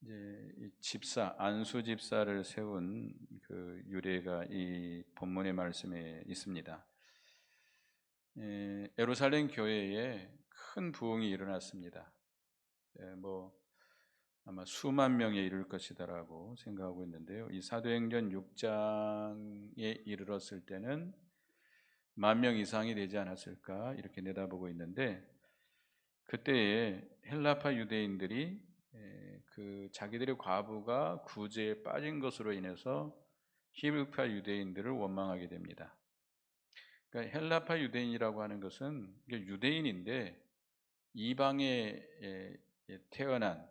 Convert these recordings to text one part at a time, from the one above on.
이제 이 집사 안수 집사를 세운 그 유래가 이 본문의 말씀에 있습니다. 예루살렘 교회에 큰 부흥이 일어났습니다. 뭐 아마 수만 명에 이를 것이다라고 생각하고 있는데요. 이 사도행전 6장에 이르렀을 때는 10,000명 이상이 되지 않았을까 이렇게 내다보고 있는데, 그때에 헬라파 유대인들이 그 자기들의 과부가 구제에 빠진 것으로 인해서 히브리파 유대인들을 원망하게 됩니다. 그러니까 헬라파 유대인이라고 하는 것은 유대인인데 이방에 태어난,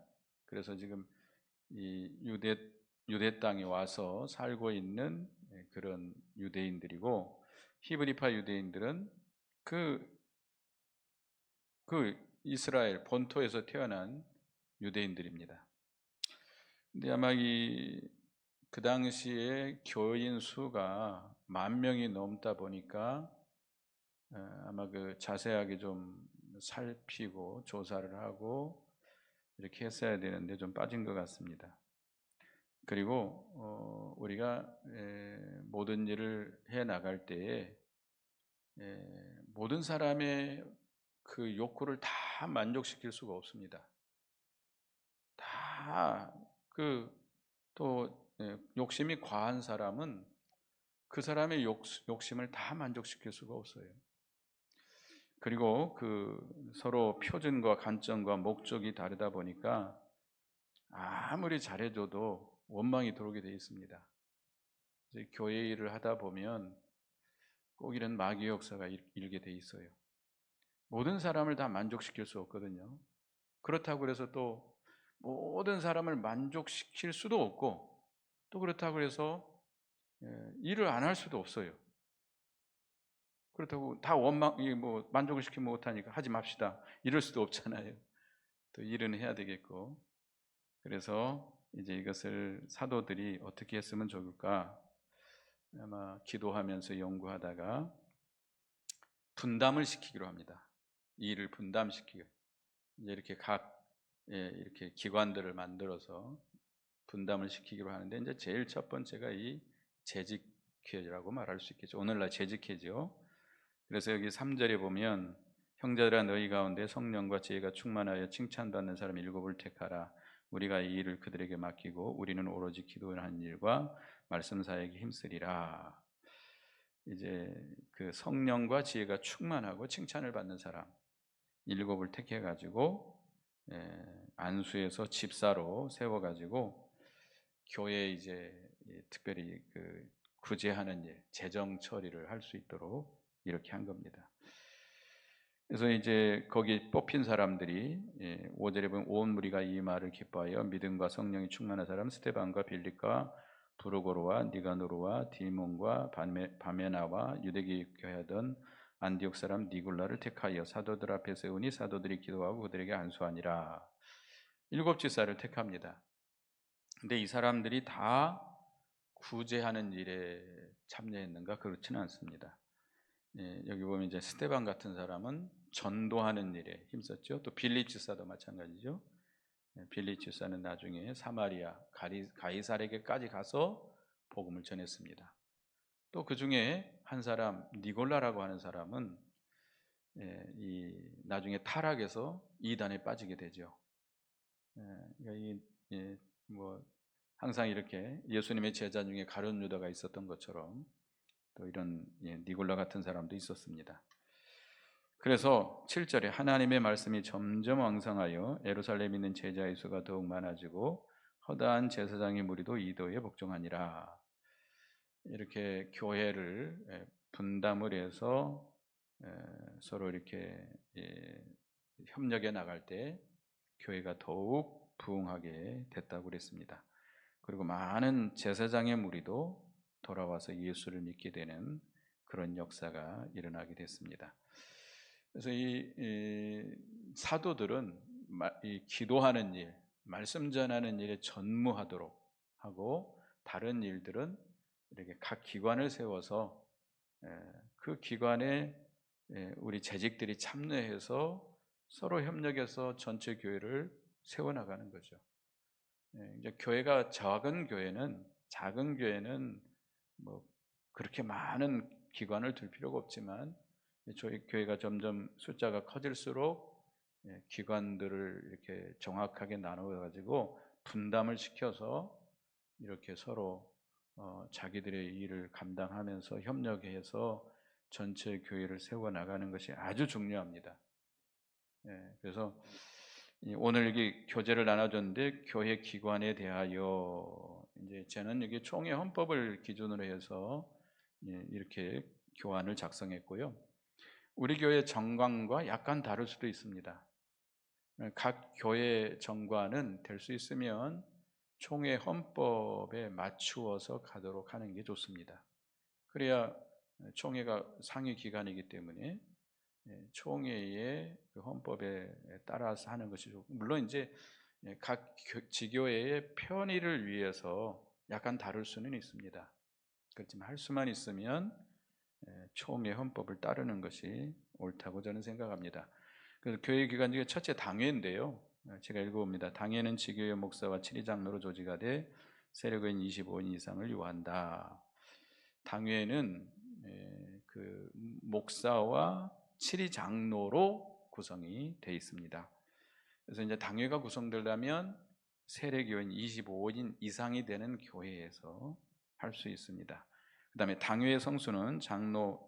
그래서 지금 이 유대 땅에 와서 살고 있는 그런 유대인들이고, 히브리파 유대인들은 그 이스라엘 본토에서 태어난 유대인들입니다. 근데 아마 그 당시에 교인 수가 10,000명이 넘다 보니까 아마 그 자세하게 좀 살피고 조사를 하고 이렇게 했어야 되는데 좀 빠진 것 같습니다. 그리고 우리가 모든 일을 해 나갈 때에 모든 사람의 그 욕구를 다 만족시킬 수가 없습니다. 다 또 욕심이 과한 사람은 그 사람의 욕심을 다 만족시킬 수가 없어요. 그리고 서로 표준과 관점과 목적이 다르다 보니까 아무리 잘해줘도 원망이 들어오게 되어 있습니다. 교회 일을 하다 보면 꼭 이런 마귀의 역사가 일게 돼 있어요. 모든 사람을 다 만족시킬 수 없거든요. 그렇다고 해서 또 모든 사람을 만족시킬 수도 없고, 또 그렇다고 해서 일을 안 할 수도 없어요. 그렇다고 다 만족을 시키지 못하니까 하지 맙시다 이럴 수도 없잖아요. 또 일은 해야 되겠고. 그래서 이제 이것을 사도들이 어떻게 했으면 좋을까, 아마 기도하면서 연구하다가 분담을 시키기로 합니다. 이 일을 분담시키고, 이제 이렇게 이렇게 기관들을 만들어서 분담을 시키기로 하는데, 이제 제일 첫 번째가 이 재직회라고 말할 수 있겠죠. 오늘날 재직회죠. 그래서 여기 3절에 보면 형제들아 너희 가운데 성령과 지혜가 충만하여 칭찬받는 사람 7을 택하라. 우리가 이 일을 그들에게 맡기고 우리는 오로지 기도하는 일과 말씀 사역에 힘쓰리라. 이제 그 성령과 지혜가 충만하고 칭찬을 받는 사람 7을 택해 가지고 안수에서 집사로 세워 가지고 교회에 이제 특별히 구제하는 일, 재정 처리를 할 수 있도록 이렇게 한 겁니다. 그래서 이제 거기 뽑힌 사람들이 5절에 보면 온 무리가 이 말을 기뻐하여 믿음과 성령이 충만한 사람 스데반과 빌립과 브루고로와 니가노르와 디몬과 바메나와 유대계 교회하던 안디옥 사람 니굴라를 택하여 사도들 앞에 세우니 사도들이 기도하고 그들에게 안수하니라. 7 집사를 택합니다. 근데 이 사람들이 다 구제하는 일에 참여했는가? 그렇지는 않습니다. 여기 보면 이제 스데반 같은 사람은 전도하는 일에 힘썼죠. 또 빌립 집사도 마찬가지죠. 빌립 집사는 나중에 사마리아 가이사에게까지 가서 복음을 전했습니다. 또 그 중에 한 사람 니골라라고 하는 사람은 나중에 타락해서 이단에 빠지게 되죠. 그러니까 항상 이렇게 예수님의 제자 중에 가룟 유다가 있었던 것처럼 또 이런 니골라 같은 사람도 있었습니다. 그래서 7절에 하나님의 말씀이 점점 왕성하여 예루살렘에 있는 제자의 수가 더욱 많아지고 허다한 제사장의 무리도 이도에 복종하니라. 이렇게 교회를 분담을 해서 서로 이렇게 협력해 나갈 때 교회가 더욱 부흥하게 됐다고 그랬습니다. 그리고 많은 제사장의 무리도 돌아와서 예수를 믿게 되는 그런 역사가 일어나게 됐습니다. 그래서 이 사도들은 이 기도하는 일, 말씀 전하는 일에 전무하도록 하고, 다른 일들은 이렇게 각 기관을 세워서 그 기관에 우리 재직들이 참여해서 서로 협력해서 전체 교회를 세워나가는 거죠. 이제 교회가 작은 교회는 뭐 그렇게 많은 기관을 둘 필요가 없지만 저희 교회가 점점 숫자가 커질수록 기관들을 이렇게 정확하게 나누어 가지고 분담을 시켜서 이렇게 서로 자기들의 일을 감당하면서 협력해서 전체 교회를 세워 나가는 것이 아주 중요합니다. 그래서 오늘 여기 교재를 나눠줬는데 교회 기관에 대하여 이제 저는 여기 총회 헌법을 기준으로 해서 이렇게 교환을 작성했고요. 우리 교회 정관과 약간 다를 수도 있습니다. 각 교회 정관은 될 수 있으면 총회 헌법에 맞추어서 가도록 하는 게 좋습니다. 그래야 총회가 상위 기관이기 때문에 총회의 그 헌법에 따라서 하는 것이 좋고, 물론 이제 각 지교회의 편의를 위해서 약간 다를 수는 있습니다. 그렇지만 할 수만 있으면 총회 헌법을 따르는 것이 옳다고 저는 생각합니다. 그래서 교회 기관 중에 첫째 당회인데요. 제가 읽어봅니다. 당회는 지교회 목사와 7위 장로로 조직하되 세력은 25인 이상을 요한다. 당회는 그 목사와 7위 장로로 구성이 되어 있습니다. 그래서 이제 당회가 구성되려면 세례교인 25인 이상이 되는 교회에서 할 수 있습니다. 그 다음에 당회의 성수는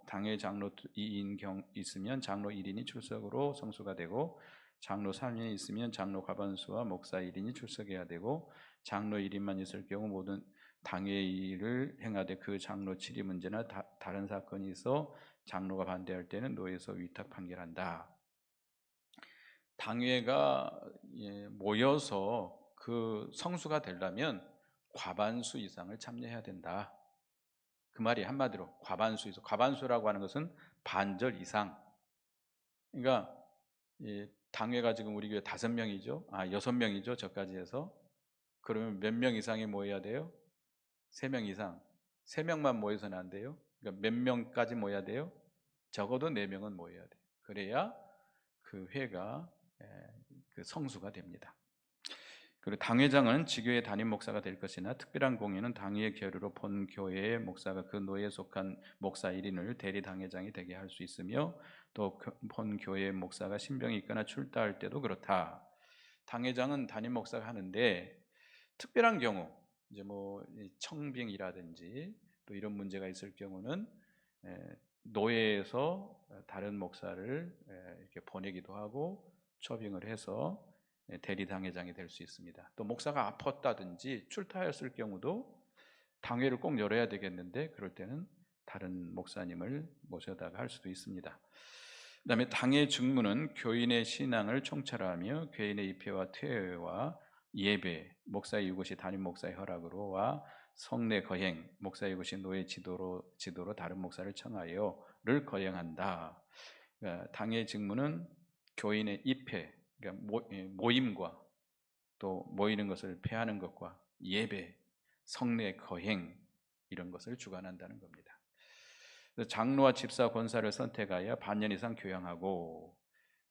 당회 장로 2인 경 있으면 장로 1인이 출석으로 성수가 되고, 장로 3인이 있으면 장로 과반수와 목사 1인이 출석해야 되고, 장로 1인만 있을 경우 모든 당회의 일을 행하되 그 장로 7위 문제나 다른 사건이 있어 장로가 반대할 때는 노예에서 위탁 판결한다. 당회가 모여서 그 성수가 되려면 과반수 이상을 참여해야 된다. 그 말이 한마디로 과반수라고 하는 것은 반절 이상. 그러니까 당회가 지금 우리 교회 5명이죠. 6명이죠. 저까지 해서. 그러면 몇 명 이상이 모여야 돼요? 3명 이상. 3명만 모여서는 안 돼요. 그러니까 몇 명까지 모여야 돼요? 적어도 4명은 모여야 돼요. 그래야 그 회가 그 성수가 됩니다. 그리고 당회장은 지교회 담임 목사가 될 것이나 특별한 공예는 당회의 계류로 본 교회의 목사가 그 노예에 속한 목사 1인을 대리 당회장이 되게 할 수 있으며, 또 본 교회의 목사가 신병이 있거나 출타할 때도 그렇다. 당회장은 담임 목사가 하는데 특별한 경우, 이제 뭐 청빙이라든지 또 이런 문제가 있을 경우는 노예에서 다른 목사를 이렇게 보내기도 하고 초빙을 해서 대리 당회장이 될 수 있습니다. 또 목사가 아팠다든지 출타했을 경우도 당회를 꼭 열어야 되겠는데 그럴 때는 다른 목사님을 모셔다가 할 수도 있습니다. 그다음에 당회 직무는 교인의 신앙을 총괄하며 교인의 입회와 퇴회와 예배, 목사의 이것이 담임 목사의 허락으로와 성례 거행, 목사의 이것이 노예 지도로 다른 목사를 청하여를 거행한다. 그러니까 당의 직무는 교인의 입회, 그러니까 모임과 또 모이는 것을 폐하는 것과 예배, 성례 거행 이런 것을 주관한다는 겁니다. 그래서 장로와 집사 권사를 선택하여 반년 이상 교양하고,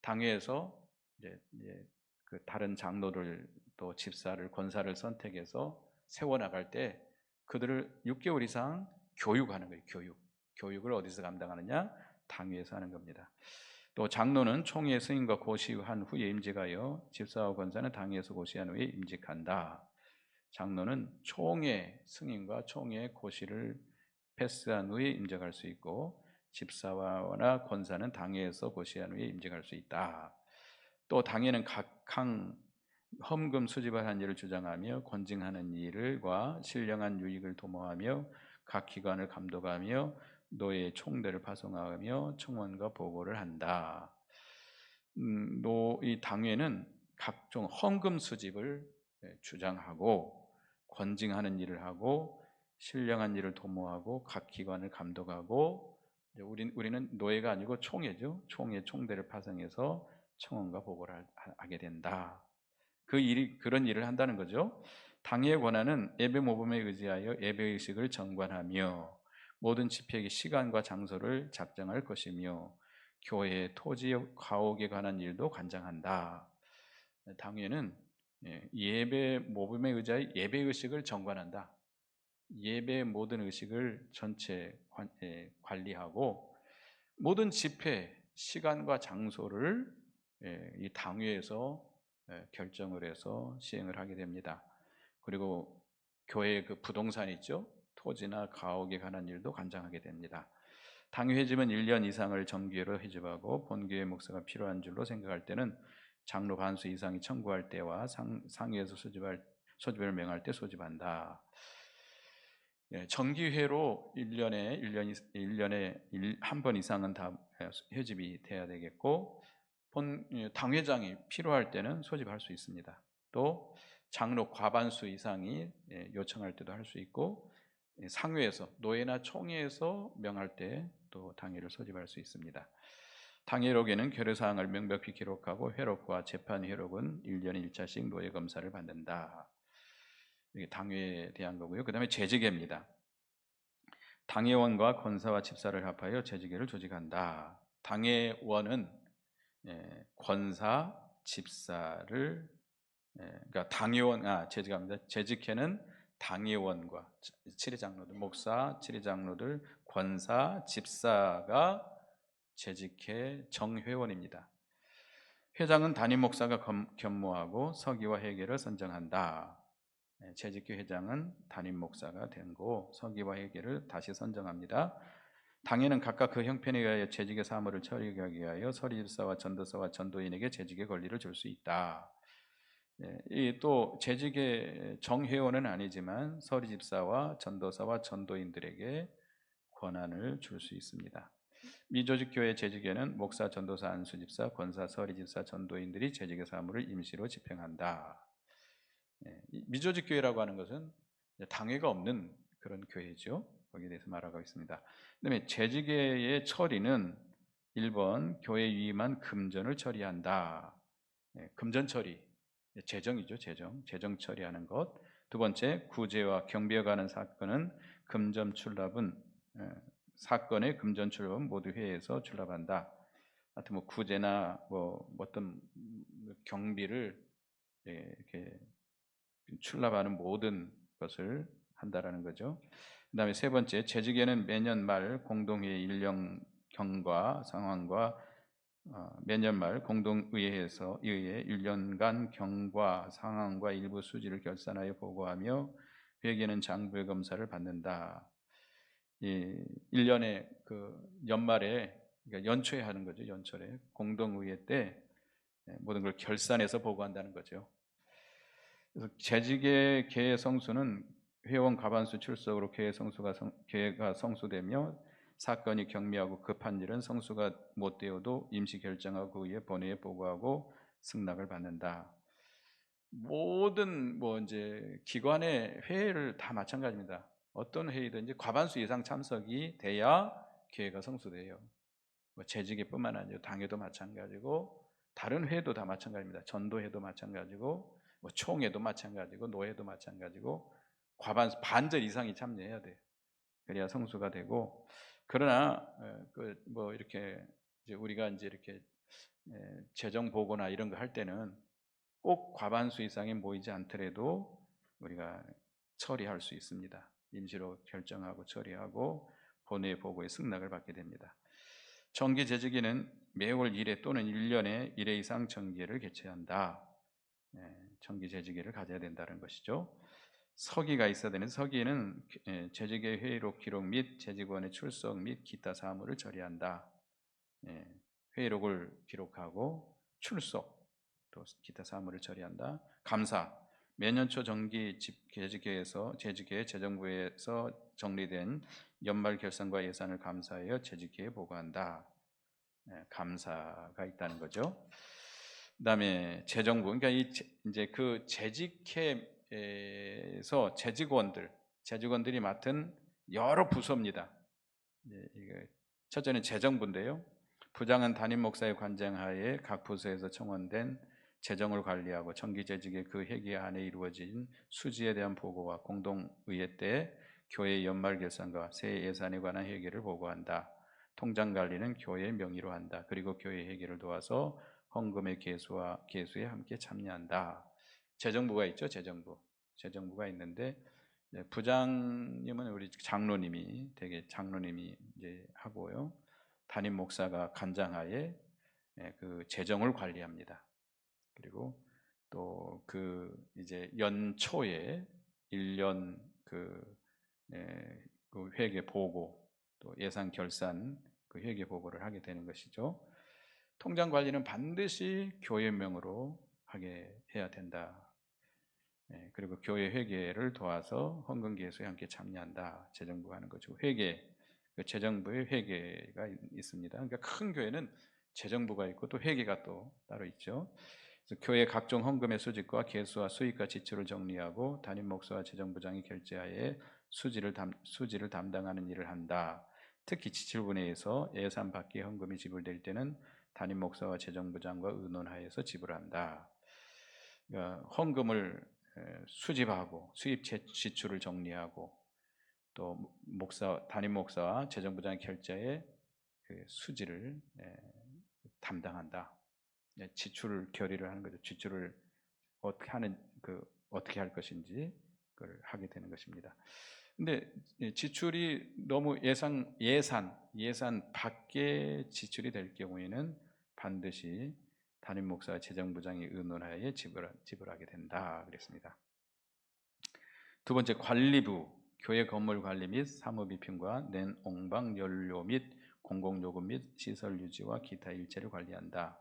당회에서 이제 그 다른 장로를 또 집사를 권사를 선택해서 세워 나갈 때 그들을 6개월 이상 교육하는 거예요. 교육을 어디서 감당하느냐? 당회에서 하는 겁니다. 또 장로는 총회 승인과 고시한 후에 임직하여, 집사와 권사는 당회에서 고시한 후에 임직한다. 장로는 총회 승인과 총회 고시를 패스한 후에 임직할 수 있고, 집사와나 권사는 당회에서 고시한 후에 임직할 수 있다. 또 당회는 각항 헌금 수집을 한 일을 주장하며 권징하는 일과 신령한 유익을 도모하며 각 기관을 감독하며 노예 총대를 파송하며 청원과 보고를 한다. 이 당회는 각종 헌금 수집을 주장하고 권징하는 일을 하고 신령한 일을 도모하고 각 기관을 감독하고, 우리는 노예가 아니고 총회죠. 총대를 파송해서 청원과 보고를 하게 된다. 그런 일을 한다는 거죠. 당회의 권한은 예배 모범에 의지하여 예배의식을 정관하며 모든 집회의 시간과 장소를 작정할 것이며 교회의 토지 가옥에 관한 일도 관장한다. 당회는 예배 모범에 의지하여 예배 의식을 정관한다. 예배 모든 의식을 전체 관리하고 모든 집회 시간과 장소를 이 당회에서 결정을 해서 시행을 하게 됩니다. 그리고 교회 그 부동산 있죠? 토지나 가옥에 관한 일도 관장하게 됩니다. 당회 회집은 1년 이상을 정기회로 회집하고 본교회 목사가 필요한 줄로 생각할 때는 장로 반수 이상이 청구할 때와 상위에서 소집을 명할 때 소집한다. 정기회로 1년에 한 번 이상은 다 회집이 돼야 되겠고 당회장이 필요할 때는 소집할 수 있습니다. 또 장로 과반수 이상이 요청할 때도 할 수 있고 상회에서 노회나 총회에서 명할 때 또 당회를 소집할 수 있습니다. 당회록에는 결의사항을 명백히 기록하고 회록과 재판 회록은 1년에 1차씩 노회 검사를 받는다. 이게 당회에 대한 거고요. 그 다음에 재직회입니다. 당회원과 권사와 집사를 합하여 재직회를 조직한다. 당회원은 권사, 집사를 그러니까 당회원 재직합니다. 재직회는 당회원과 칠회장로들, 목사, 칠회장로들, 권사, 집사가 재직회 정회원입니다. 회장은 담임 목사가 겸무하고 서기와 회계를 선정한다. 재직회 회장은 담임 목사가 된 거 서기와 회계를 다시 선정합니다. 당회는 각각 그 형편에 의하여 재직의 사무를 처리하기 위하여 서리집사와 전도사와 전도인에게 재직의 권리를 줄 수 있다. 또 재직의 정회원은 아니지만 서리집사와 전도사와 전도인들에게 권한을 줄 수 있습니다. 미조직 교회 재직에는 목사, 전도사, 안수집사, 권사, 서리집사, 전도인들이 재직의 사무를 임시로 집행한다. 미조직 교회라고 하는 것은 당회가 없는 그런 교회죠. 거기에 대해서 말하고 있습니다. 그다음에 재직의 처리는 1번 교회 위임한 금전을 처리한다. 금전 처리, 재정이죠. 재정 처리하는 것. 두 번째, 구제와 경비에 관한 사건은 금전 출납은 사건의 금전 출납은 모두 회에서 출납한다. 하여튼 뭐 구제나 뭐 어떤 경비를 이렇게 출납하는 모든 것을 한다라는 거죠. 그다음에 세 번째, 재직에는 매년 말 공동회의 일령경과 상황과 매년 말 공동의회에서 의회 1년간 경과 상황과 일부 수지를 결산하여 보고하며 회계는 장부의 검사를 받는다. 1년에 그 연말에 그러니까 연초에 하는 거죠. 연초에 공동의회 때 모든 걸 결산해서 보고한다는 거죠. 그래서 재직의 계획 성수는 회원 과반수 출석으로 계획가 성수되며 사건이 경미하고 급한 일은 성수가 못 되어도 임시 결정하고 그 위에 본회의에 보고하고 승낙을 받는다. 모든 이제 기관의 회의를 다 마찬가지입니다. 어떤 회의든지 과반수 이상 참석이 돼야 계획가 성수돼요. 재직회뿐만 아니라 당회도 마찬가지고 다른 회도 다 마찬가지입니다. 전도회도 마찬가지고 총회도 마찬가지고 노회도 마찬가지고 반절 이상이 참여해야 돼요. 그래야 성수가 되고 그러나 이렇게 이제 우리가 이제 이렇게 재정 보고나 이런 거 할 때는 꼭 과반수 이상이 모이지 않더라도 우리가 처리할 수 있습니다. 임시로 결정하고 처리하고 본회의 보고에 승낙을 받게 됩니다. 정기 재직에는 매월 1회 또는 1년에 1회 이상 정기회를 개최한다. 정기 재직회를 가져야 된다는 것이죠. 서기가 있어야 되는 서기는 재직의 회의록 기록 및 재직원의 출석 및 기타 사무를 처리한다. 회의록을 기록하고 출석 또 기타 사무를 처리한다. 감사 매년 초 정기 재직회에서 재직회 재정부에서 정리된 연말 결산과 예산을 감사하여 재직회에 보고한다. 감사가 있다는 거죠. 그다음에 재정부 그러니까 이제 그 재직회에서 재직원들이 맡은 여러 부서입니다. 첫째는 재정부인데요. 부장은 담임 목사의 관장하에 각 부서에서 청원된 재정을 관리하고 정기 재직의 그 회기 안에 이루어진 수지에 대한 보고와 공동의회 때 교회 연말 결산과 새 예산에 관한 회계를 보고한다. 통장 관리는 교회의 명의로 한다. 그리고 교회 회계를 도와서 헌금의 계수에 함께 참여한다. 재정부가 있죠. 재정부가 있는데 부장님은 우리 장로님이 이제 하고요. 담임 목사가 간장하에 그 재정을 관리합니다. 그리고 또 그 이제 연초에 1년 그 회계 보고 또 예산 결산 그 회계 보고를 하게 되는 것이죠. 통장 관리는 반드시 교회명으로 하게 해야 된다. 그리고 교회 회계를 도와서 헌금 계수에 함께 참여한다. 재정부가 하는 거죠. 회계, 그 재정부의 회계가 있습니다. 그러니까 큰 교회는 재정부가 있고 또 회계가 또 따로 있죠. 그래서 교회 각종 헌금의 수집과 계수와 수익과 지출을 정리하고 담임 목사와 재정부장이 결제하에 수지를 담당하는 일을 한다. 특히 지출분해에서 예산 밖의 헌금이 지불될 때는 담임 목사와 재정부장과 의논하여서 지불한다. 그러니까 헌금을 수집하고 수입 지출을 정리하고 또 담임 목사와 재정부장의 결제에 그 수지를 담당한다. 지출 결의를 하는 거죠. 지출을 어떻게 할 것인지 그걸 하게 되는 것입니다. 근데 지출이 너무 예산 밖의 지출이 될 경우에는 반드시 담임 목사와 재정부장이 의논하에 지불하게 된다 그랬습니다. 두 번째, 관리부, 교회 건물 관리 및 사무비품과 낸 옹방 연료 및 공공요금 및 시설 유지와 기타 일체를 관리한다.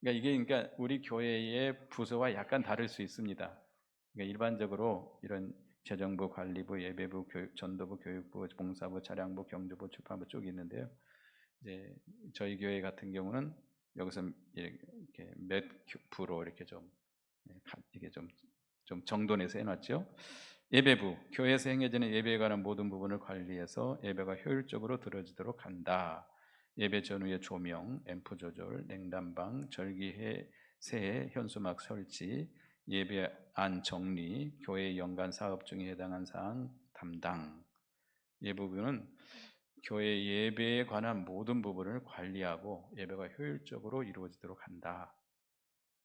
그러니까 우리 교회의 부서와 약간 다를 수 있습니다. 그러니까 일반적으로 이런 재정부, 관리부, 예배부, 전도부, 교육부, 봉사부, 차량부, 경조부, 출판부 쪽이 있는데요. 이제 저희 교회 같은 경우는 여기서 이렇게 몇 프로 이렇게 좀 정돈해서 해놨죠. 예배부, 교회에서 행해지는 예배에 관한 모든 부분을 관리해서 예배가 효율적으로 드려지도록 한다. 예배 전후의 조명, 앰프 조절, 냉담방, 절기회, 새해, 현수막 설치, 예배 안 정리, 교회 연간 사업 중에 해당한 사항 담당. 예배부는 교회 예배에 관한 모든 부분을 관리하고 예배가 효율적으로 이루어지도록 한다.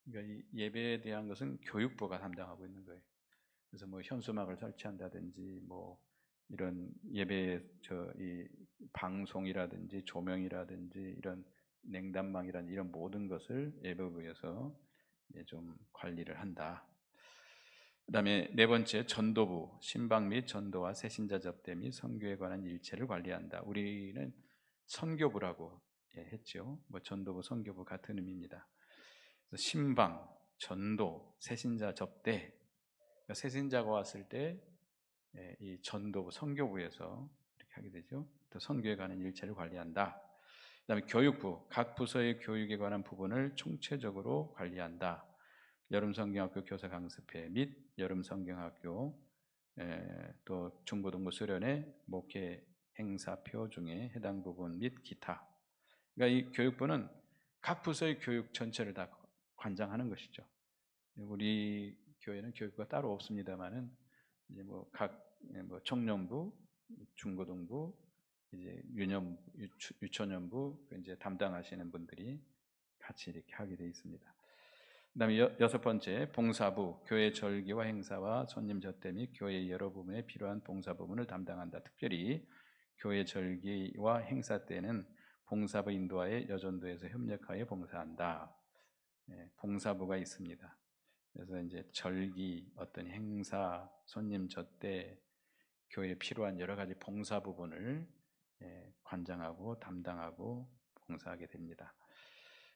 그러니까 이 예배에 대한 것은 교육부가 담당하고 있는 거예요. 그래서 뭐 현수막을 설치한다든지 뭐 이런 예배 이 방송이라든지 조명이라든지 이런 냉담방이라든지 이런 모든 것을 예배부에서 좀 관리를 한다. 그다음에 네 번째, 전도부, 신방 및 전도와 새신자 접대 및 선교에 관한 일체를 관리한다. 우리는 선교부라고 했죠. 뭐 전도부, 선교부 같은 의미입니다. 그래서 신방, 전도, 새신자 접대. 그러니까 새신자가 왔을 때 이 전도부, 선교부에서 이렇게 하게 되죠. 또 선교에 관한 일체를 관리한다. 그다음에 교육부, 각 부서의 교육에 관한 부분을 총체적으로 관리한다. 여름 성경학교 교사 강습회 및 여름 성경학교 또 중고등부 수련회 목회 행사표 중에 해당 부분 및 기타. 그러니까 이 교육부는 각 부서의 교육 전체를 다 관장하는 것이죠. 우리 교회는 교육부가 따로 없습니다만은 이제 각 청년부, 중고등부, 이제 유초년부 이제 담당하시는 분들이 같이 이렇게 하게 되어 있습니다. 그다음에 여섯 번째, 봉사부, 교회 절기와 행사와 손님 접대 및 교회 여러 부분에 필요한 봉사 부분을 담당한다. 특별히 교회 절기와 행사 때는 봉사부 인도하에 여전도에서 협력하여 봉사한다. 봉사부가 있습니다. 그래서 이제 절기, 어떤 행사, 손님 접대, 교회에 필요한 여러 가지 봉사 부분을 관장하고 담당하고 봉사하게 됩니다.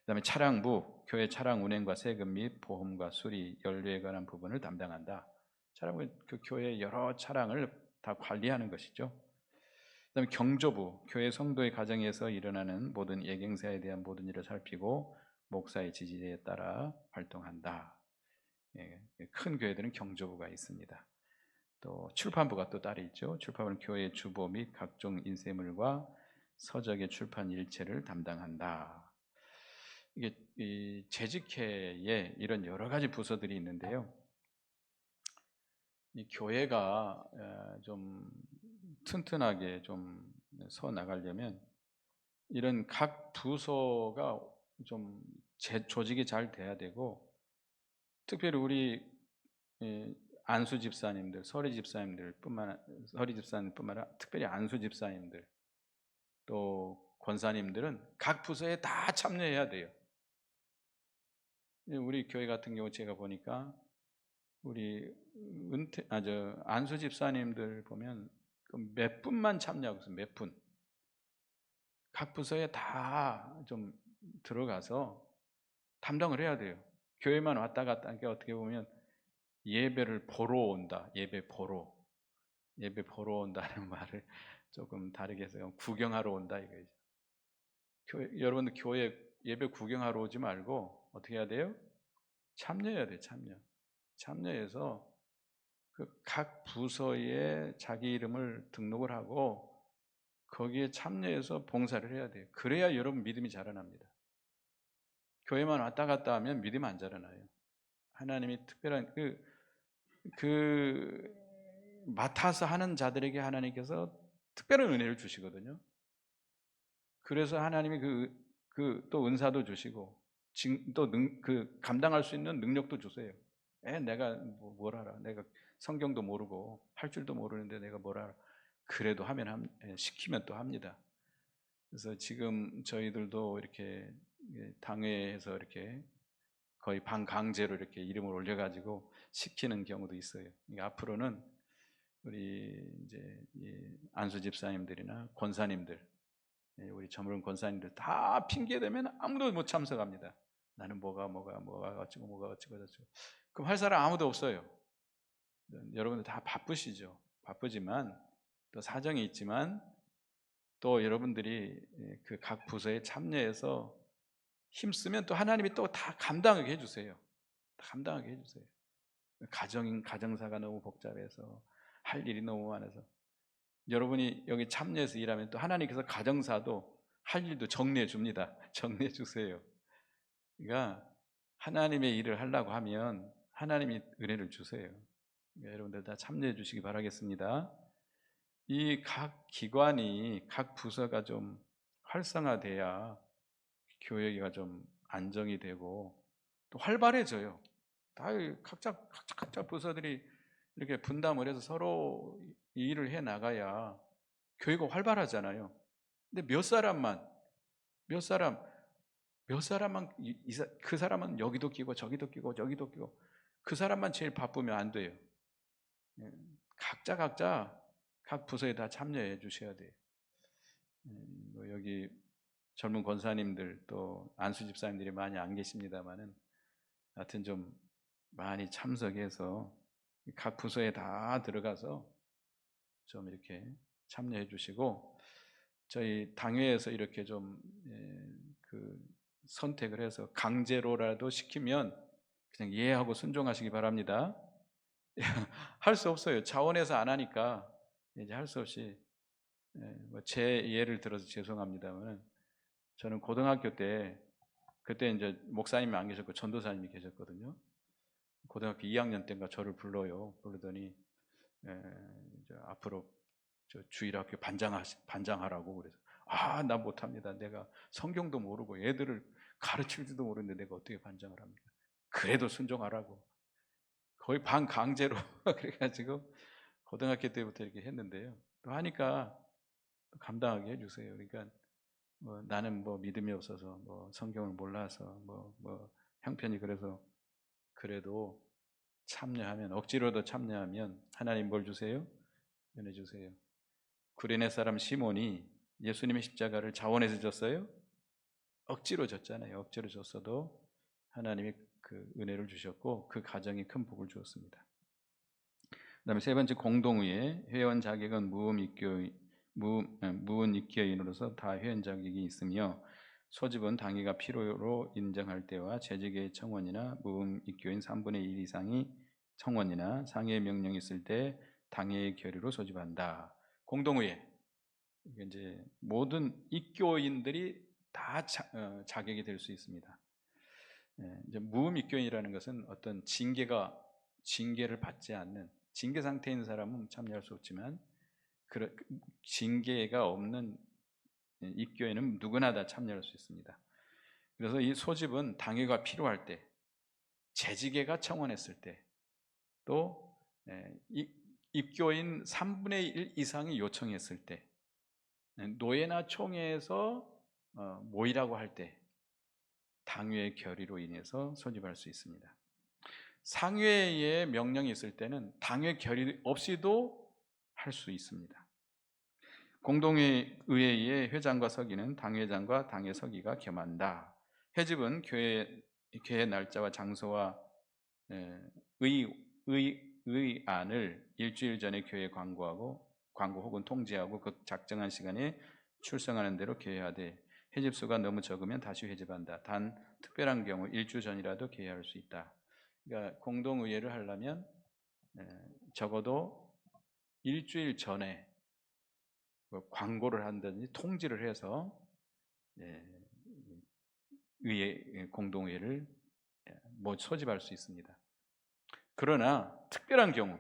그다음에 차량부, 교회 차량 운행과 세금 및 보험과 수리, 연료에 관한 부분을 담당한다. 차량은 그 교회 여러 차량을 다 관리하는 것이죠. 그다음에 경조부, 교회 성도의 가정에서 일어나는 모든 예경사에 대한 모든 일을 살피고 목사의 지지에 따라 활동한다. 큰 교회들은 경조부가 있습니다. 또 출판부가 또 따로 있죠. 출판부는 교회 주보 및 각종 인쇄물과 서적의 출판 일체를 담당한다. 이게 이 재직회에 이런 여러 가지 부서들이 있는데요. 이 교회가 좀 튼튼하게 좀 서 나가려면 이런 각 부서가 좀 조직이 잘 돼야 되고, 특별히 우리 안수 집사님들, 서리 집사님뿐만 아니라 특별히 안수 집사님들 또 권사님들은 각 부서에 다 참여해야 돼요. 우리 교회 같은 경우 제가 보니까 우리 안수 집사님들 보면 몇 분만 참여하고 있어요. 몇 분. 각 부서에 다 좀 들어가서 담당을 해야 돼요. 교회만 왔다 갔다 하니까 어떻게 보면 예배를 보러 온다. 예배 보러 온다는 말을 조금 다르게 해서 구경하러 온다 이거죠. 여러분들 교회 예배 구경하러 오지 말고 어떻게 해야 돼요? 참여해야 돼요. 참여해서 그 각 부서에 자기 이름을 등록을 하고 거기에 참여해서 봉사를 해야 돼요. 그래야 여러분 믿음이 자라납니다. 교회만 왔다 갔다 하면 믿음 안 자라나요. 하나님이 특별한 맡아서 하는 자들에게 하나님께서 특별한 은혜를 주시거든요. 그래서 하나님이 또 은사도 주시고 또 감당할 수 있는 능력도 주세요. 내가 뭘 알아? 내가 성경도 모르고 할 줄도 모르는데 내가 뭘 알아? 그래도 시키면 또 합니다. 그래서 지금 저희들도 이렇게 당회에서 이렇게 거의 반강제로 이렇게 이름을 올려가지고 시키는 경우도 있어요. 그러니까 앞으로는 우리 이제 안수 집사님들이나 권사님들, 우리 전문 권사님들 다 핑계 대면 아무도 못 참석합니다. 나는 뭐가 어쩌고 저쩌고. 그럼 할 사람 아무도 없어요. 여러분들 다 바쁘시죠. 바쁘지만 또 사정이 있지만 또 여러분들이 그 각 부서에 참여해서 힘쓰면 또 하나님이 또 다 감당하게 해주세요. 가정사가 너무 복잡해서 할 일이 너무 많아서 여러분이 여기 참여해서 일하면 또 하나님께서 가정사도 할 일도 정리해 줍니다. 정리해 주세요. 그러니까 하나님의 일을 하려고 하면 하나님이 은혜를 주세요. 그러니까 여러분들 다 참여해 주시기 바라겠습니다. 이 각 기관이 각 부서가 좀 활성화돼야 교회가 좀 안정이 되고 또 활발해져요. 다 각자 부서들이 이렇게 분담을 해서 서로 일을 해 나가야 교회가 활발하잖아요. 근데 몇 사람만 그 사람은 여기도 끼고 저기도 끼고 그 사람만 제일 바쁘면 안 돼요. 각자 각 부서에 다 참여해 주셔야 돼요. 여기 젊은 권사님들 또 안수 집사님들이 많이 안 계십니다만은 하여튼 좀 많이 참석해서 각 부서에 다 들어가서 좀 이렇게 참여해 주시고 저희 당회에서 이렇게 좀 선택을 해서 강제로라도 시키면 그냥 이해하고 순종하시기 바랍니다. 할 수 없어요. 자원에서 안 하니까 이제 할 수 없이 제 예를 들어서 죄송합니다만 저는 고등학교 때 그때 이제 목사님이 안 계셨고 전도사님이 계셨거든요. 고등학교 2학년 때인가 저를 부르더니 이제 앞으로 주일학교 반장하라고 그래서 나 못합니다. 내가 성경도 모르고 애들을 가르칠지도 모르는데 내가 어떻게 반장을 합니까? 그래도 순종하라고 거의 반강제로 그래가지고 고등학교 때부터 이렇게 했는데요. 또 하니까 감당하게 해주세요. 그러니까 나는 믿음이 없어서 성경을 몰라서 형편이 그래서 그래도 억지로도 참여하면 하나님 뭘 주세요? 은혜 주세요. 구레네 사람 시몬이 예수님의 십자가를 자원해서 졌어요? 억지로 졌잖아요. 억지로 졌어도 하나님이 그 은혜를 주셨고 그 가정이 큰 복을 주었습니다. 그다음에 세 번째 공동의회 회원 자격은 무은입교인으로서 다 회원 자격이 있으며 소집은 당회가 필요로 인정할 때와 재직의 청원이나 무음입교인 3분의 1 이상이 청원이나 상해 명령이 있을 때 당회의 결의로 소집한다. 공동의회 이제 모든 입교인들이 다 자격이 될 수 있습니다. 이제 무음입교인이라는 것은 어떤 징계를 받지 않는 징계 상태에 있는 사람은 참여할 수 없지만 징계가 없는 입교인은 누구나 다 참여할 수 있습니다. 그래서 이 소집은 당회가 필요할 때, 재직회가 청원했을 때, 또 입교인 3분의 1 이상이 요청했을 때, 노예나 총회에서 모이라고 할 때 당회의 결의로 인해서 소집할 수 있습니다. 상회의 명령이 있을 때는 당회 결의 없이도 할 수 있습니다. 공동의회의 회장과 서기는 당회장과 당회 서기가 겸한다. 회집은 교회 날짜와 장소와 의안을 일주일 전에 교회에 광고 혹은 통지하고 그 작정한 시간에 출석하는 대로 개회하되, 회집수가 너무 적으면 다시 회집한다. 단 특별한 경우 일주 전이라도 개회할 수 있다. 그러니까 공동의회를 하려면 적어도 일주일 전에 광고를 한다든지 통지를 해서 의회 공동회를 소집할 수 있습니다. 그러나 특별한 경우,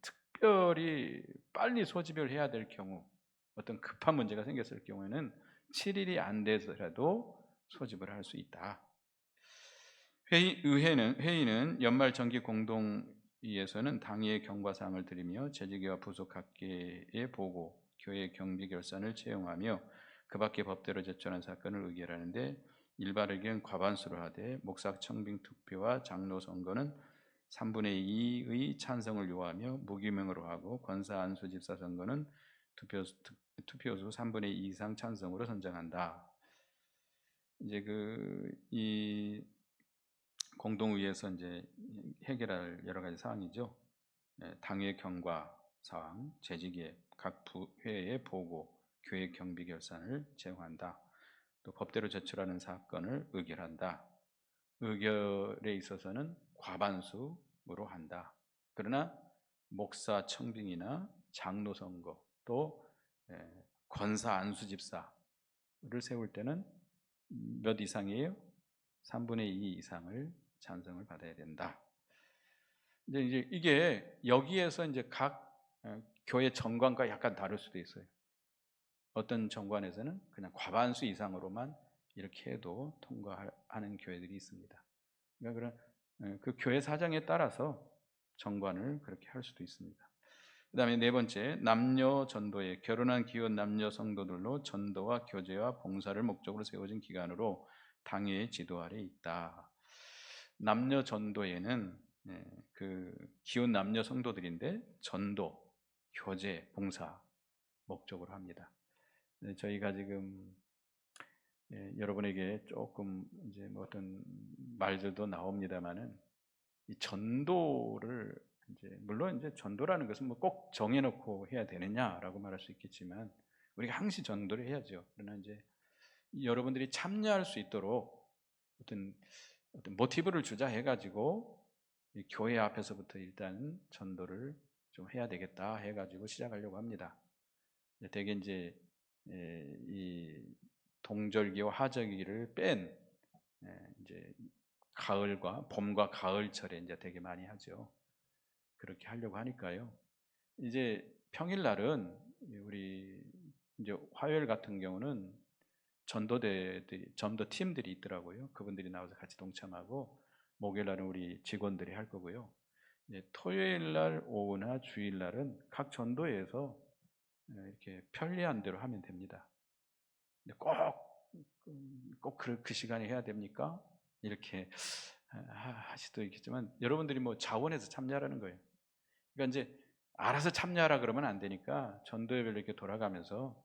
특별히 빨리 소집을 해야 될 경우, 어떤 급한 문제가 생겼을 경우에는 7일이 안 돼서라도 소집을 할 수 있다. 회의는 연말 정기 공동회의에서는 당회의 경과사항을 드리며 재직회와 부속학계의 보고, 교회 경비 결산을 채용하며 그 밖에 법대로 제출한 사건을 의결하는데, 일반 의견 과반수로 하되 목사 청빙 투표와 장로 선거는 3분의 2의 찬성을 요하며 무기명으로 하고, 권사 안수 집사 선거는 투표수 3분의 2 이상 찬성으로 선정한다. 이제 이 공동의회에서 이제 해결할 여러 가지 사항이죠. 당회 경과 사항, 재직의 각 부회의 보고, 교회 경비 결산을 채용한다. 또 법대로 제출하는 사건을 의결한다. 의결에 있어서는 과반수로 한다. 그러나 목사 청빙이나 장로 선거, 또 권사 안수 집사를 세울 때는 몇 이상이에요? 3분의 2 이상을 찬성을 받아야 된다. 이제 이게 여기에서 이제 각 교회 정관과 약간 다를 수도 있어요. 어떤 정관에서는 그냥 과반수 이상으로만 이렇게 해도 통과하는 교회들이 있습니다. 그러니까 그 교회 사정에 따라서 정관을 그렇게 할 수도 있습니다. 그 다음에 네 번째, 남녀 전도회. 결혼한 기혼 남녀 성도들로 전도와 교제와 봉사를 목적으로 세워진 기관으로 당회의 지도 아래 있다. 남녀 전도회는 그 기혼 남녀 성도들인데 전도, 교제, 봉사 목적으로 합니다. 저희가 지금 여러분에게 조금 이제 어떤 말들도 나옵니다만은, 이 전도를 물론 이제 전도라는 것은 꼭 정해놓고 해야 되느냐라고 말할 수 있겠지만, 우리가 항시 전도를 해야죠. 그러나 이제 여러분들이 참여할 수 있도록 어떤 모티브를 주자 해가지고 교회 앞에서부터 일단 전도를 좀 해야 되겠다 해가지고 시작하려고 합니다. 대개 이제 이 동절기와 하절기를 뺀 이제 가을과 봄과 가을철에 이제 되게 많이 하죠. 그렇게 하려고 하니까요. 이제 평일날은 우리 이제 화요일 같은 경우는 전도팀들이 있더라고요. 그분들이 나와서 같이 동참하고, 목요일날은 우리 직원들이 할 거고요. 이제 토요일날 오후나 주일날은 각 전도회에서 이렇게 편리한 대로 하면 됩니다. 근데 꼭 그 시간에 해야 됩니까? 이렇게 하시도 있겠지만, 여러분들이 자원해서 참여하라는 거예요. 그러니까 이제 알아서 참여하라 그러면 안 되니까 전도회별로 이렇게 돌아가면서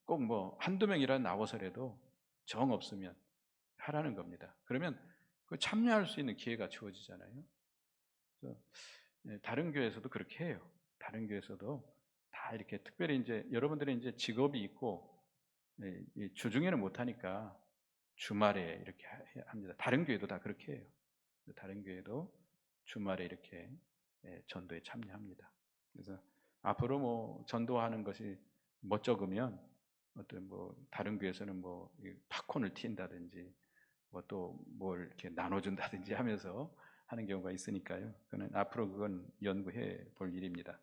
꼭 한두 명이라도 나와서라도 정 없으면 하라는 겁니다. 그러면 참여할 수 있는 기회가 주어지잖아요. 그래서 다른 교회에서도 그렇게 해요. 다른 교회에서도 다 이렇게, 특별히 이제 여러분들이 이제 직업이 있고 주중에는 못 하니까 주말에 이렇게 합니다. 다른 교회도 다 그렇게 해요. 다른 교회도 주말에 이렇게 전도에 참여합니다. 그래서 앞으로 전도하는 것이 적으면 어떤 다른 교회에서는 팝콘을 튄다든지 또 뭘 이렇게 나눠준다든지 하면서 하는 경우가 있으니까요. 그건 연구해 볼 일입니다.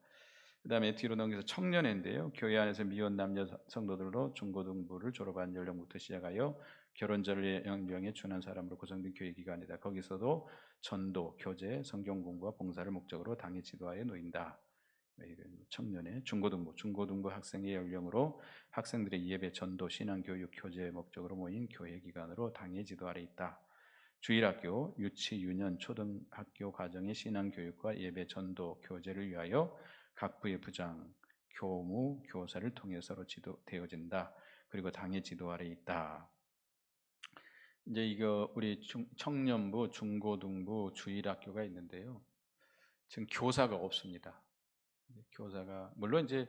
그 다음에 뒤로 넘겨서 청년회인데요. 교회 안에서 미혼 남녀 성도들로 중고등부를 졸업한 연령부터 시작하여 결혼 전례 연령에 준한 사람으로 구성된 교회 기관이다. 거기서도 전도, 교제, 성경 공부와 봉사를 목적으로 당의 지도하에 놓인다. 청년의 중고등부 학생의 연령으로 학생들의 예배, 전도, 신앙, 교육, 교제 목적으로 모인 교회 기관으로 당의 지도 아래 있다. 주일학교, 유치, 유년, 초등학교 과정의 신앙 교육과 예배, 전도, 교제를 위하여 각 부의 부장, 교무, 교사를 통해서로 지도되어진다. 그리고 당의 지도 아래 있다. 이제 이거 우리 청년부, 중고등부, 주일학교가 있는데요. 지금 교사가 없습니다. 교사가 물론 이제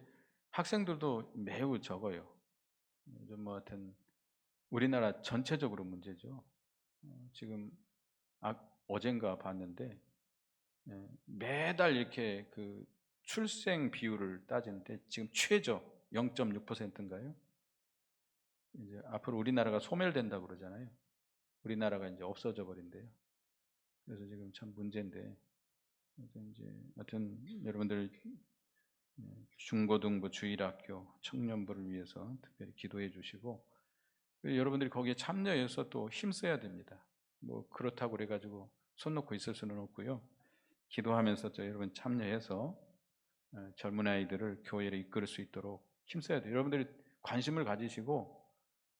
학생들도 매우 적어요. 뭐 하여튼 우리나라 전체적으로 문제죠. 지금 어젠가 봤는데 매달 이렇게 그 출생 비율을 따지는데 지금 최저 0.6%인가요? 이제 앞으로 우리나라가 소멸된다고 그러잖아요. 우리나라가 이제 없어져 버린대요. 그래서 지금 참 문제인데 이제 하여튼 여러분들 중고등부, 주일학교, 청년부를 위해서 특별히 기도해 주시고 여러분들이 거기에 참여해서 또 힘써야 됩니다. 뭐 그렇다고 그래가지고 손 놓고 있을 수는 없고요. 기도하면서 또 여러분 참여해서 젊은 아이들을 교회를 이끌 수 있도록 힘써야 돼요. 여러분들이 관심을 가지시고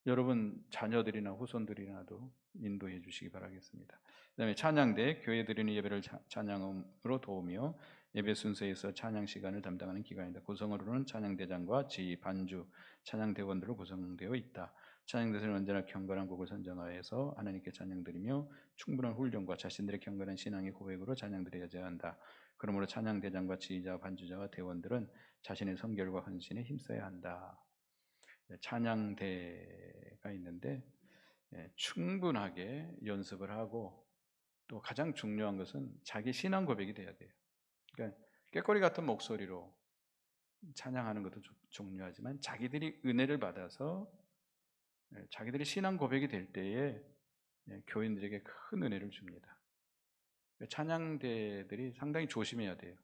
여러분 자녀들이나 후손들이나도 인도해 주시기 바라겠습니다. 그 다음에 찬양대, 교회 드리는 예배를 찬양으로 도우며 예배 순서에서 찬양 시간을 담당하는 기관이다. 구성으로는 찬양대장과 지휘, 반주, 찬양대원들로 구성되어 있다. 찬양대사는 언제나 경건한 곡을 선정하여서 하나님께 찬양드리며 충분한 훈련과 자신들의 경건한 신앙의 고백으로 찬양드려야 한다. 그러므로 찬양대장과 지휘자, 반주자와 대원들은 자신의 성결과 헌신에 힘써야 한다. 찬양대가 있는데 충분하게 연습을 하고 또 가장 중요한 것은 자기 신앙 고백이 돼야 돼요. 그러니까 꾀꼬리 같은 목소리로 찬양하는 것도 중요하지만 자기들이 은혜를 받아서 자기들이 신앙 고백이 될 때에 교인들에게 큰 은혜를 줍니다. 찬양대들이 상당히 조심해야 돼요.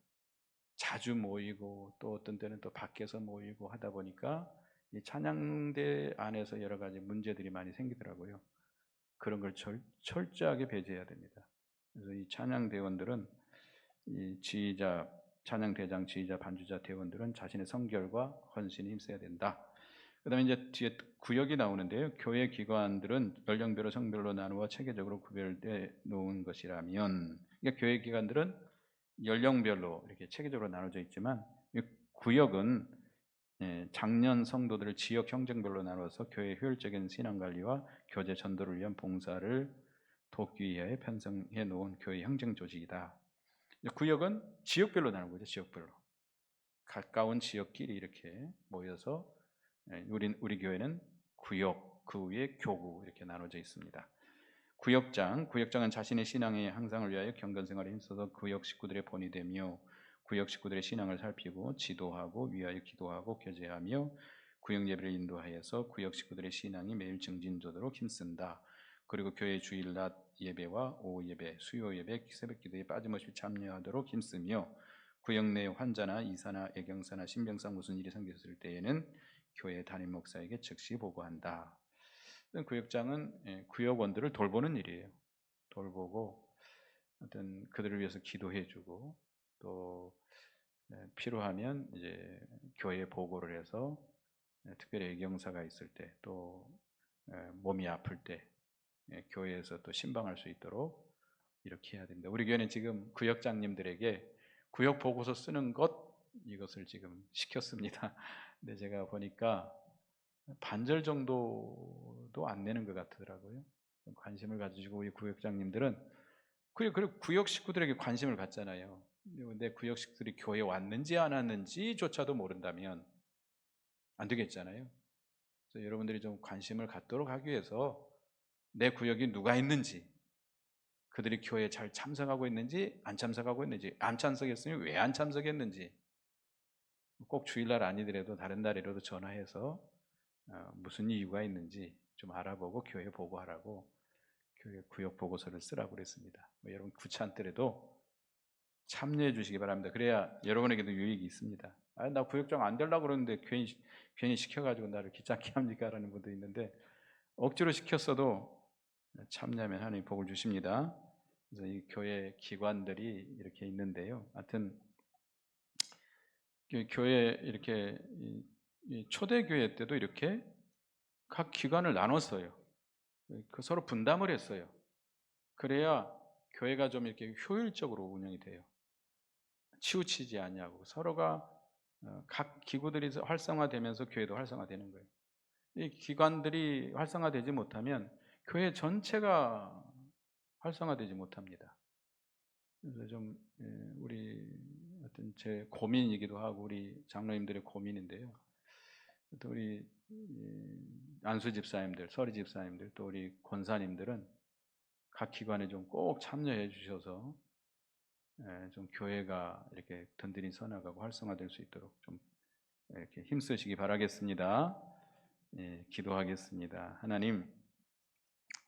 자주 모이고 또 어떤 때는 또 밖에서 모이고 하다 보니까 이 찬양대 안에서 여러 가지 문제들이 많이 생기더라고요. 그런 걸 철저하게 배제해야 됩니다. 그래서 이 찬양대원들은 이 지휘자, 찬양대장, 지휘자, 반주자, 대원들은 자신의 성결과 헌신에 힘써야 된다. 그 다음에 이제 뒤에 구역이 나오는데요. 교회 기관들은 연령별로 성별로 나누어 체계적으로 구별되어 놓은 것이라면, 그러니까 교회 기관들은 연령별로 이렇게 체계적으로 나눠져 있지만 이 구역은 장년 성도들을 지역 형제별로 나눠서 교회 효율적인 신앙관리와 교제 전도를 위한 봉사를 돕기 위해 편성해 놓은 교회 형제 조직이다. 구역은 지역별로 나눈 거죠. 지역별로 가까운 지역끼리 이렇게 모여서 우리 교회는 구역, 그 위에 교구 이렇게 나눠져 있습니다. 구역장은 자신의 신앙의 향상을 위하여 경건생활에 힘써서 구역 식구들의 본이 되며 구역 식구들의 신앙을 살피고 지도하고 위하여 기도하고 교제하며 구역 예배를 인도하여서 구역 식구들의 신앙이 매일 증진되도록 힘쓴다. 그리고 교회 주일 낮 예배와 오후 예배, 수요 예배, 새벽 기도에 빠짐없이 참여하도록 힘쓰며 구역 내 환자나 이사나 애경사나 신병상 무슨 일이 생겼을 때에는 교회 담임 목사에게 즉시 보고한다. 구역장은 구역원들을 돌보는 일이에요. 돌보고 어떤 그들을 위해서 기도해주고 또 필요하면 이제 교회에 보고를 해서 특별히 애경사가 있을 때 또 몸이 아플 때 교회에서 또 신방할 수 있도록 이렇게 해야 됩니다. 우리 교회는 지금 구역장님들에게 구역 보고서 쓰는 이것을 지금 시켰습니다. 근데 제가 보니까 반절 정도도 안 내는 것 같더라고요. 관심을 가지고 우리 구역장님들은 그리고 구역 식구들에게 관심을 갖잖아요. 근데 구역 식구들이 교회에 왔는지 안 왔는지조차도 모른다면 안 되겠잖아요. 그래서 여러분들이 좀 관심을 갖도록 하기 위해서 내 구역이 누가 있는지, 그들이 교회에 잘 참석하고 있는지 안 참석하고 있는지, 안 참석했으면 왜 안 참석했는지, 꼭 주일날 아니더라도 다른 날이라도 전화해서 무슨 이유가 있는지 좀 알아보고 교회 보고하라고 교회 구역 보고서를 쓰라고 그랬습니다. 여러분 귀찮더라도 참여해 주시기 바랍니다. 그래야 여러분에게도 유익이 있습니다. 나 구역장 안 되려고 그러는데 괜히 시켜가지고 나를 귀찮게 합니까? 라는 분도 있는데 억지로 시켰어도 참여하면 하나님 복을 주십니다. 그래서 이 교회 기관들이 이렇게 있는데요. 하여튼 교회 이렇게 이 초대교회 때도 이렇게 각 기관을 나눴어요. 그 서로 분담을 했어요. 그래야 교회가 좀 이렇게 효율적으로 운영이 돼요. 치우치지 않냐고 서로가 각 기구들이 활성화되면서 교회도 활성화되는 거예요. 이 기관들이 활성화되지 못하면 교회 전체가 활성화되지 못합니다. 그래서 좀 우리 어떤 제 고민이기도 하고 우리 장로님들의 고민인데요. 또 우리 안수 집사님들, 서리 집사님들, 또 우리 권사님들은 각 기관에 좀 꼭 참여해 주셔서 좀 교회가 이렇게 든든히 서나가고 활성화될 수 있도록 좀 이렇게 힘쓰시기 바라겠습니다. 기도하겠습니다. 하나님,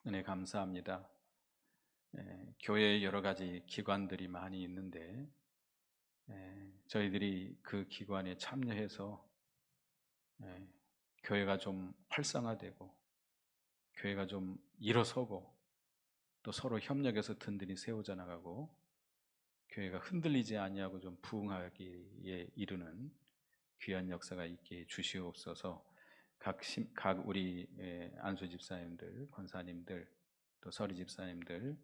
은혜 감사합니다. 교회에 여러 가지 기관들이 많이 있는데 저희들이 그 기관에 참여해서 교회가 좀 활성화되고 교회가 좀 일어서고 또 서로 협력해서 든든히 세워져 나가고 교회가 흔들리지 아니하고 좀 부흥하기에 이르는 귀한 역사가 있게 주시옵소서. 각 우리 안수 집사님들, 권사님들, 또 서리 집사님들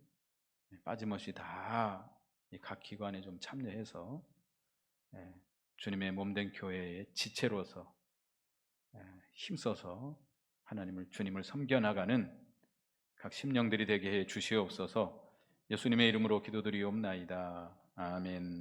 빠짐없이 다 각 기관에 좀 참여해서 주님의 몸된 교회의 지체로서 힘써서 주님을 섬겨나가는 각 심령들이 되게 해 주시옵소서. 예수님의 이름으로 기도드리옵나이다. 아멘.